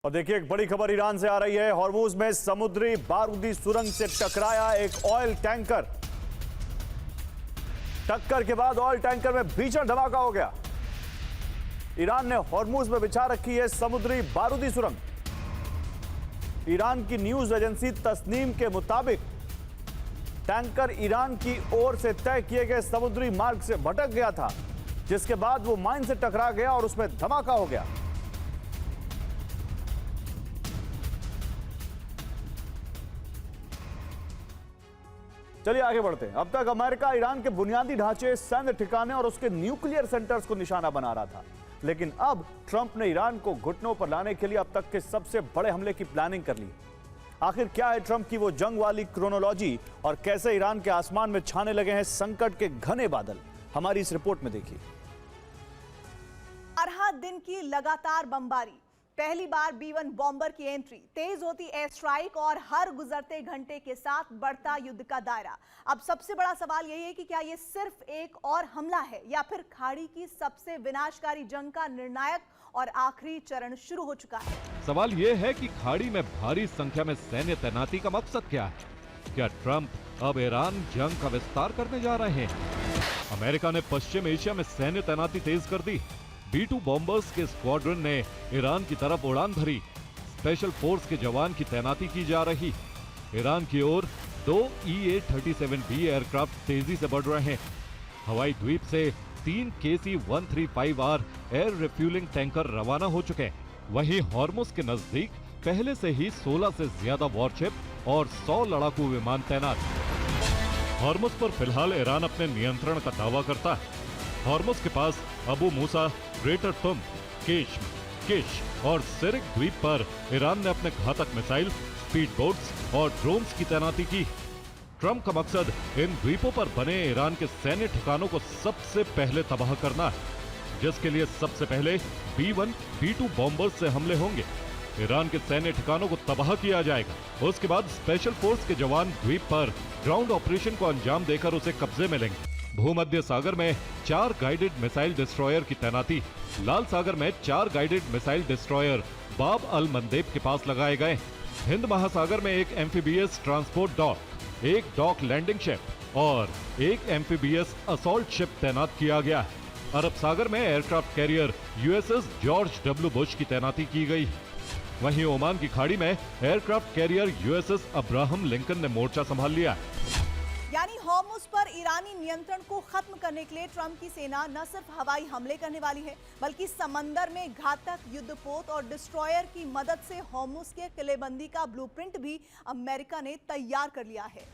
और देखिए एक बड़ी खबर ईरान से आ रही है। हॉर्मुज में समुद्री बारूदी सुरंग से टकराया एक ऑयल टैंकर। टक्कर के बाद ऑयल टैंकर में भीषण धमाका हो गया। ईरान ने हॉर्मुज में बिछा रखी है समुद्री बारूदी सुरंग। ईरान की न्यूज एजेंसी तस्नीम के मुताबिक टैंकर ईरान की ओर से तय किए गए समुद्री मार्ग से भटक गया था, जिसके बाद वो माइन से टकरा गया और उसमें धमाका हो गया। चलिए आगे बढ़ते हैं। अब तक अमेरिका ईरान के बुनियादी ढांचे, सैन्य ठिकाने और उसके न्यूक्लियर सेंटर्स को निशाना बना रहा था, लेकिन अब ट्रंप ने ईरान को घुटनों पर लाने के लिए अब तक के सबसे बड़े हमले की प्लानिंग कर ली। आखिर क्या है ट्रंप की वो जंग वाली क्रोनोलॉजी और कैसे ईरान के आसमान में छाने लगे हैं संकट के घने बादल, हमारी इस रिपोर्ट में देखिए। 12 दिन की लगातार बमबारी, पहली बार B-1 बॉम्बर की एंट्री, तेज होती एयर स्ट्राइक और हर गुजरते घंटे के साथ बढ़ता युद्ध का दायरा। अब सबसे बड़ा सवाल यही है कि क्या ये सिर्फ एक और हमला है या फिर खाड़ी की सबसे विनाशकारी जंग का निर्णायक और आखिरी चरण शुरू हो चुका है। सवाल ये है कि खाड़ी में भारी संख्या में सैन्य तैनाती का मकसद क्या है? क्या ट्रंप अब ईरान जंग का विस्तार करने जा रहे हैं? अमेरिका ने पश्चिम एशिया में सैन्य तैनाती तेज कर दी। B-2 बॉम्बर्स के स्क्वाड्रन ने ईरान की तरफ उड़ान भरी। स्पेशल फोर्स के जवान की तैनाती की जा रही। ईरान की ओर 2 EA-37B एयरक्राफ्ट तेजी से बढ़ रहे हैं। हवाई द्वीप से 3 KC-135R एयर रिफ्यूलिंग टैंकर रवाना हो चुके हैं। वहीं हॉर्मुज के नजदीक पहले से ही 16 से ज्यादा वॉरशिप और 100 लड़ाकू विमान तैनात। हॉर्मुज पर फिलहाल ईरान अपने नियंत्रण का दावा करता है। हॉर्मुज के पास अबू मूसा, ग्रेटर तुम, किश और सिरिक द्वीप पर ईरान ने अपने घातक मिसाइल, स्पीड बोट्स और ड्रोन्स की तैनाती की। ट्रंप का मकसद इन द्वीपों पर बने ईरान के सैन्य ठिकानों को सबसे पहले तबाह करना है, जिसके लिए सबसे पहले B-1, B-2 बॉम्बर्स से हमले होंगे। ईरान के सैन्य ठिकानों को तबाह किया जाएगा। उसके बाद स्पेशल फोर्स के जवान द्वीप पर ग्राउंड ऑपरेशन को अंजाम देकर उसे कब्जे में लेंगे। भूमध्य सागर में 4 गाइडेड मिसाइल डिस्ट्रॉयर की तैनाती। लाल सागर में 4 गाइडेड मिसाइल डिस्ट्रॉयर बाब अल मंदेब के पास लगाए गए। हिंद महासागर में एक एम्फीबियस ट्रांसपोर्ट डॉक, एक डॉक लैंडिंग शिप और एक एम्फीबियस असॉल्ट शिप तैनात किया गया है। अरब सागर में aircraft carrier USS George W Bush की तैनाती की गई। वहीं ओमान की खाड़ी में aircraft carrier USS Abraham Lincoln ने मोर्चा संभाल लिया है। यानी हॉर्मुज पर ईरानी नियंत्रण को खत्म करने के लिए ट्रंप की सेना न सिर्फ हवाई हमले करने वाली है, बल्कि समंदर में घातक युद्धपोत और डिस्ट्रॉयर की मदद से हॉर्मुज के किलेबंदी का ब्लूप्रिंट भी अमेरिका ने तैयार कर लिया है।